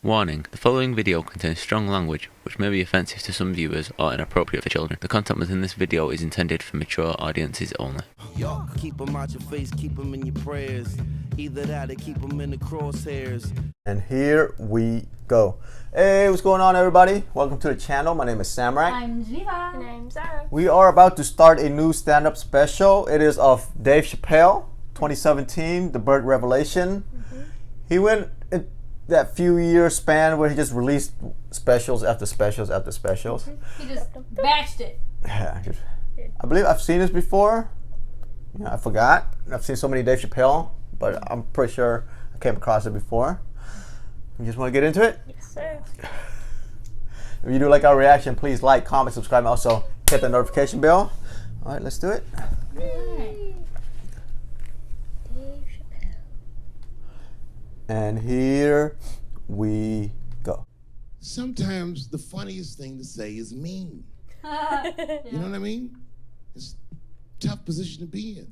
Warning, the following video contains strong language which may be offensive to some viewers or inappropriate for children. The content within this video is intended for mature audiences only. Yo, keep them out your face, keep them in your prayers. Either that or keep them in the crosshairs. And here we go. Hey, what's going on, everybody? Welcome to the channel. My name is Samrak. I'm Jiva. And I'm Sarah. We are about to start a new stand-up special. It is of Dave Chappelle, 2017, The Bird Revelation. He went in that few year span where he just released specials after specials after specials. He just bashed it. Yeah, I believe I've seen this before. Yeah, I forgot. I've seen so many Dave Chappelle, but I'm pretty sure I came across it before. You just want to get into it? Yes, sir. If you do like our reaction, please like, comment, subscribe, and also hit the notification bell. All right, let's do it. Dave Chappelle. And here we go. Sometimes the funniest thing to say is mean. You know what I mean? It's a tough position to be in.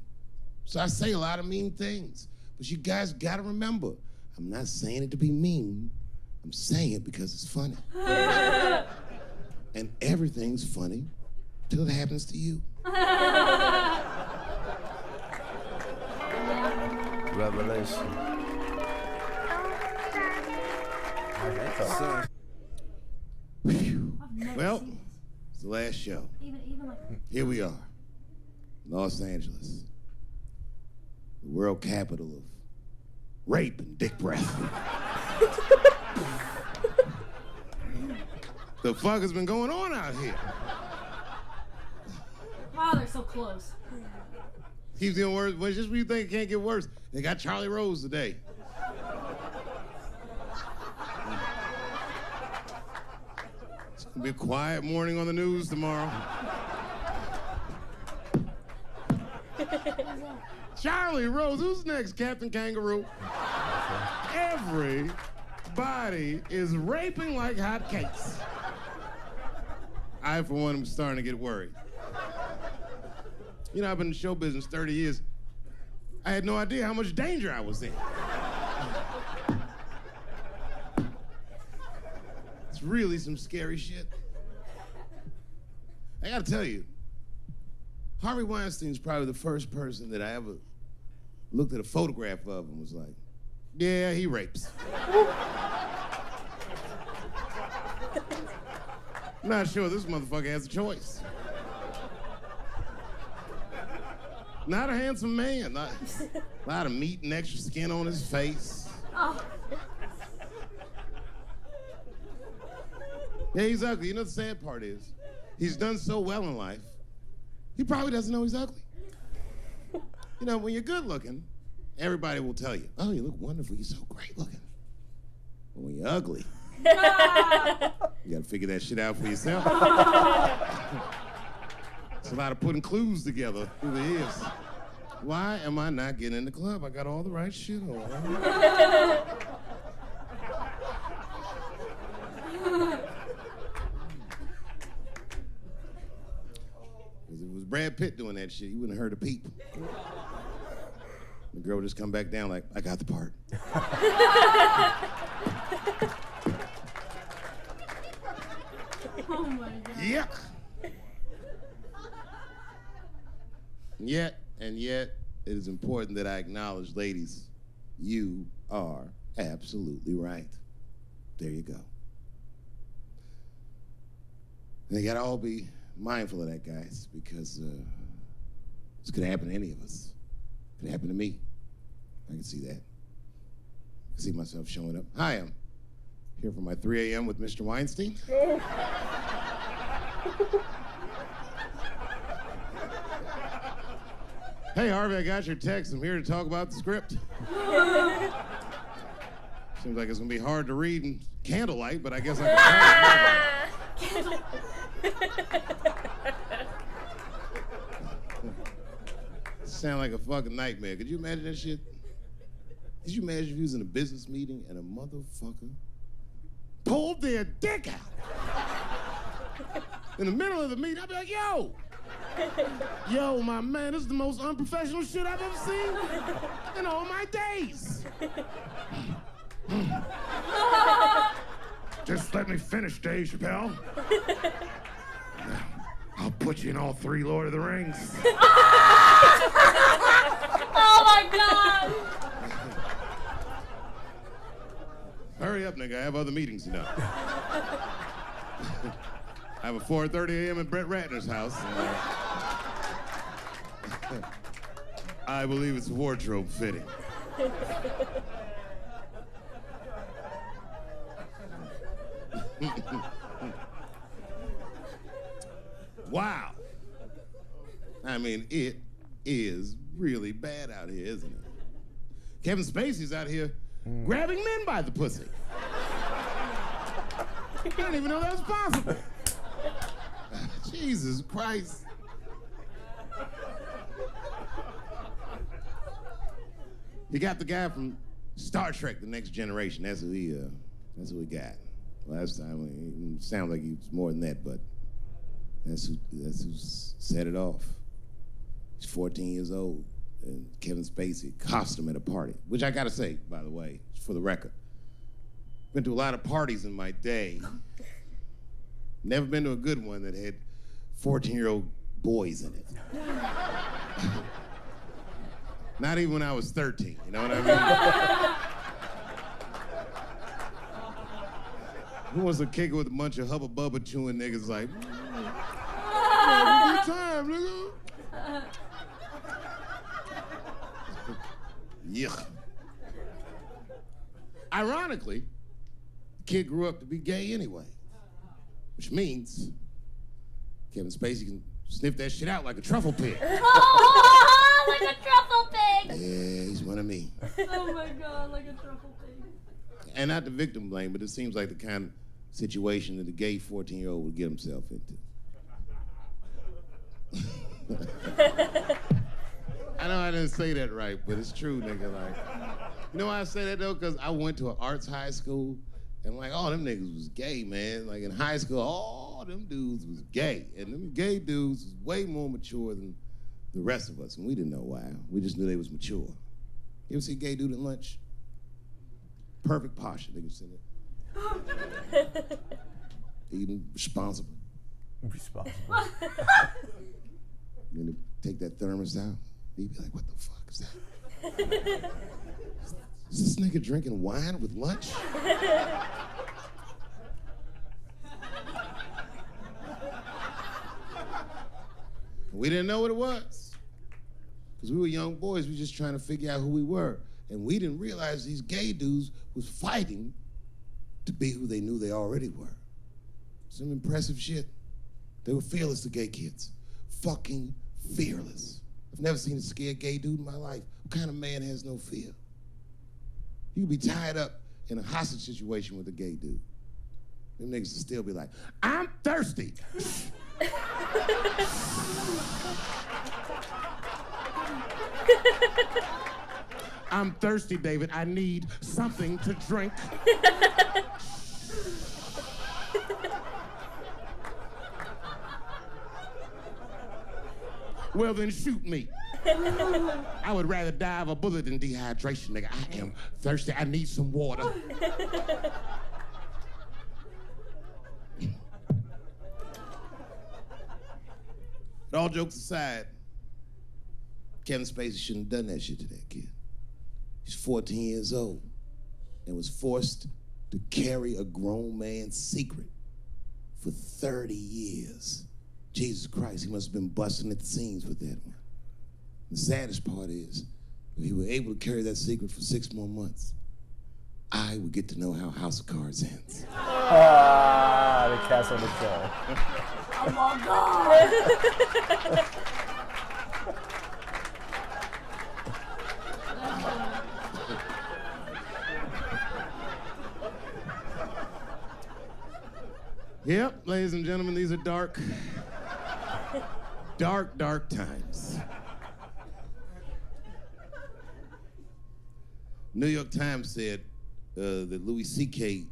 So I say a lot of mean things. But you guys gotta remember, I'm not saying it to be mean. I'm saying it because it's funny. And everything's funny till it happens to you. Revelation. Whew. Well, it's the last show. Even like Here we are, Los Angeles, the world capital of rape and dick breath. The fuck has been going on out here? wow, they're so close. Keeps getting worse. Well, just when you think it can't get worse, they got Charlie Rose today. It's gonna be a quiet morning on the news tomorrow. Charlie Rose, who's next? Captain Kangaroo. Everybody is raping like hotcakes. I, for one, am starting to get worried. You know, I've been in show business 30 years. I had no idea how much danger I was in. It's really some scary shit. I gotta tell you, Harvey Weinstein's probably the first person that I ever looked at a photograph of and was like, yeah, he rapes. I'm not sure this motherfucker has a choice. Not a handsome man. A lot of meat and extra skin on his face. Oh. Yeah, he's ugly. You know the sad part is, he's done so well in life, he probably doesn't know he's ugly. You know, when you're good looking, everybody will tell you, oh, you look wonderful, you're so great looking. But when you're ugly, you gotta figure that shit out for yourself. It's a lot of putting clues together through the years. Why am I not getting in the club? I got all the right shit on. Because if it was Brad Pitt doing that shit, you wouldn't have heard a peep. The girl would just come back down like, I got the part. Oh my god. Yuck. And yet, it is important that I acknowledge, ladies, you are absolutely right. There you go. And you gotta all be mindful of that, guys, because this could happen to any of us. It could happen to me. I can see that. I can see myself showing up. Hi, I'm here for my 3 a.m. with Mr. Weinstein. Hey, Harvey, I got your text. I'm here to talk about the script. Seems like it's gonna be hard to read in candlelight, but I guess I can try. Sound like a fucking nightmare. Could you imagine that shit? Could you imagine if you was in a business meeting and a motherfucker pulled their dick out? In the middle of the meeting, I'd be like, yo, my man, this is the most unprofessional shit I've ever seen in all my days. Just let me finish, Dave Chappelle. I'll put you in all 3 Lord of the Rings. Oh my God! Hurry up, nigga. I have other meetings, you know. I have a 4:30 a.m. at Brett Ratner's house. I believe it's wardrobe fitting. Wow. I mean, it is really bad out here, isn't it? Kevin Spacey's out here grabbing men by the pussy. I didn't even know that was possible. Jesus Christ. You got the guy from Star Trek, The Next Generation. That's who we got. Last time, it sounds like he was more than that, but that's who set it off. He's 14 years old, and Kevin Spacey cost him at a party, which I gotta say, by the way, for the record. Been to a lot of parties in my day. Never been to a good one that had 14-year-old boys in it. Not even when I was 13, you know what I mean? Who wants to kick it with a bunch of hubba bubba chewing niggas like, good time, nigga. Yuck. Ironically, the kid grew up to be gay anyway, which means Kevin Spacey can sniff that shit out like a truffle pig. Oh, like a truffle pig! Yeah, he's one of me. Oh my God, like a truffle pig. And not the victim blame, but it seems like the kind of situation that a gay 14-year-old would get himself into. I know I didn't say that right, but it's true, nigga. Like, you know why I say that though? Because I went to an arts high school, and like all them niggas was gay, man. Like in high school, all them dudes was gay, and them gay dudes was way more mature than the rest of us, and we didn't know why. We just knew they was mature. You ever see a gay dude at lunch? Perfect posture, nigga sitting there. Eating responsible. Responsible. Then they take that thermos out. He'd be like, what the fuck is that? Is this nigga drinking wine with lunch? We didn't know what it was. Because we were young boys, we were just trying to figure out who we were. And we didn't realize these gay dudes was fighting to be who they knew they already were. Some impressive shit. They were fearless, the gay kids. Fucking fearless. I've never seen a scared gay dude in my life. What kind of man has no fear? You could be tied up in a hostage situation with a gay dude. Them niggas would still be like, I'm thirsty. I'm thirsty, David. I need something to drink. Well, then shoot me. I would rather die of a bullet than dehydration, nigga. I am thirsty. I need some water. But all jokes aside, Kevin Spacey shouldn't have done that shit to that kid. He's 14 years old and was forced to carry a grown man's secret for 30 years. Jesus Christ, he must have been busting at the seams with that one. The saddest part is, if he were able to carry that secret for 6 more months, I would get to know how House of Cards ends. Ah, the cast on the show. Oh my God! Yep, ladies and gentlemen, these are dark times. New York Times said that Louis C.K.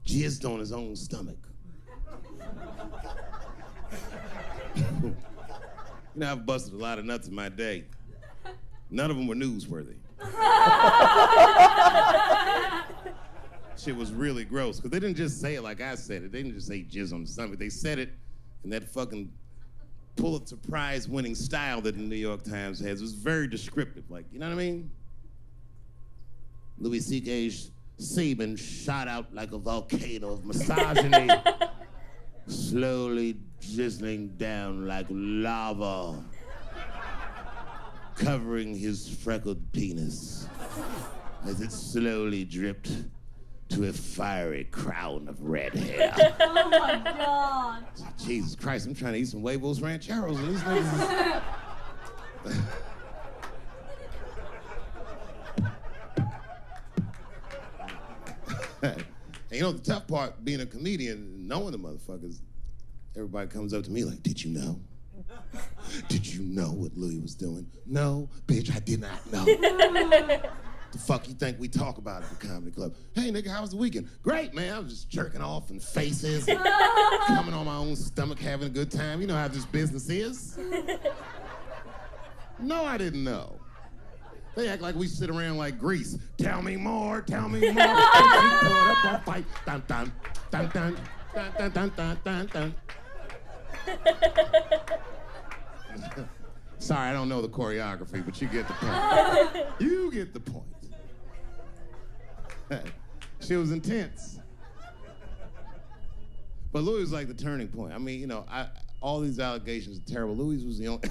jizzed on his own stomach. You know, I've busted a lot of nuts in my day. None of them were newsworthy. Shit was really gross, because they didn't just say it like I said it. They didn't just say jizz on the stomach. They said it in that fucking Pulitzer Prize winning style that the New York Times has. It was very descriptive, like, you know what I mean? Louis C.K.'s semen shot out like a volcano of misogyny, slowly drizzling down like lava, covering his freckled penis as it slowly dripped to a fiery crown of red hair. Oh my God. Jesus Christ, I'm trying to eat some huevos rancheros and these niggas. And you know the tough part, being a comedian, knowing the motherfuckers, everybody comes up to me like, did you know? Did you know what Louis was doing? No, bitch, I did not know. The fuck you think we talk about at the comedy club? Hey, nigga, how was the weekend? Great, man. I was just jerking off in faces, coming on my own stomach, having a good time. You know how this business is. No, I didn't know. They act like we sit around like Grease. Tell me more, tell me more. Fight, dun dun dun dun dun dun dun dun dun dun. Sorry, I don't know the choreography, but you get the point. You get the point. She was intense. But Louis was like the turning point. I mean, you know, all these allegations are terrible. Louis was the only,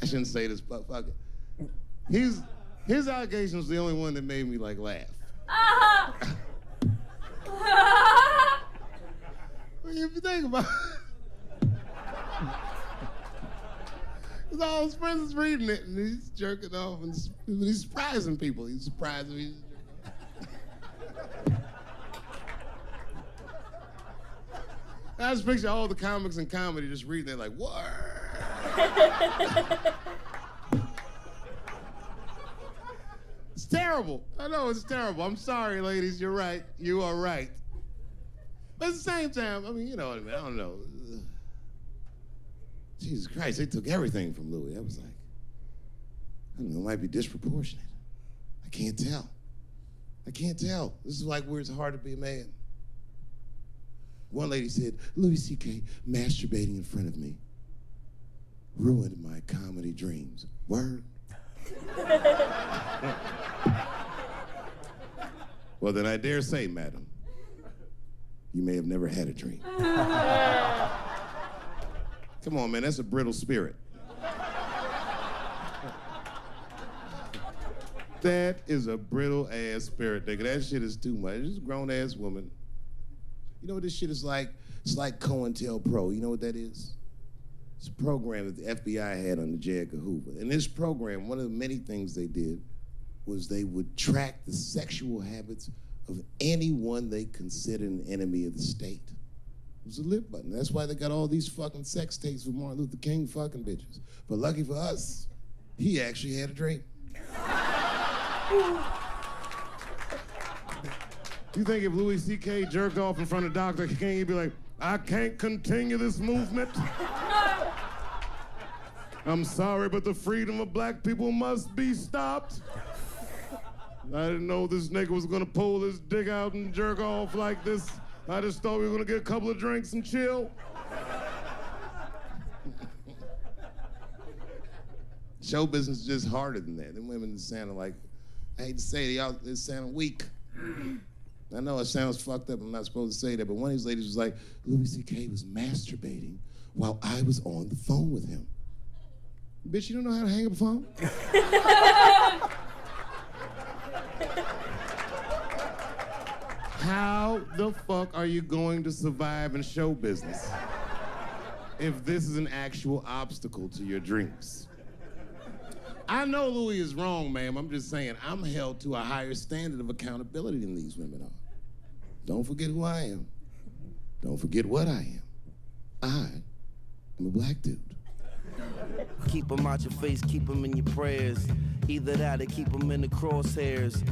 I shouldn't say this, but fuck it. His allegation was the only one that made me like laugh. I mean, if you think about it, because all his friends is reading it and he's jerking off and he's surprising people. He's surprising me. I just picture all the comics in comedy just reading it like, what? It's terrible. I know it's terrible. I'm sorry, ladies. You're right. You are right. But at the same time, I mean, you know what I mean? I don't know. Jesus Christ, they took everything from Louis. I was like, I don't know, it might be disproportionate. I can't tell. I can't tell. This is like where it's hard to be a man. One lady said, Louis C.K. masturbating in front of me ruined my comedy dreams. Word? Well, then I dare say, madam, you may have never had a dream. Come on, man, that's a brittle spirit. That is a brittle ass spirit, nigga. That shit is too much. This is a grown ass woman. You know what this shit is like? It's like COINTELPRO. You know what that is? It's a program that the FBI had under J. Edgar Hoover. In this program, one of the many things they did was they would track the sexual habits of anyone they considered an enemy of the state. It was a lip button. That's why they got all these fucking sex tapes with Martin Luther King fucking bitches. But lucky for us, he actually had a dream. You think if Louis C.K. jerked off in front of Dr. King, he'd be like, I can't continue this movement? I'm sorry, but the freedom of black people must be stopped. I didn't know this nigga was gonna pull his dick out and jerk off like this. I just thought we were gonna get a couple of drinks and chill. Show business is just harder than that. Them women sound like, I hate to say it, they sound weak. I know it sounds fucked up, I'm not supposed to say that, but one of these ladies was like, Louis C.K. was masturbating while I was on the phone with him. Bitch, you don't know how to hang up a phone? How the fuck are you going to survive in show business if this is an actual obstacle to your dreams? I know Louis is wrong, ma'am. I'm just saying I'm held to a higher standard of accountability than these women are. Don't forget who I am. Don't forget what I am. I am a black dude. Keep them out your face, keep them in your prayers. Either that or keep them in the crosshairs.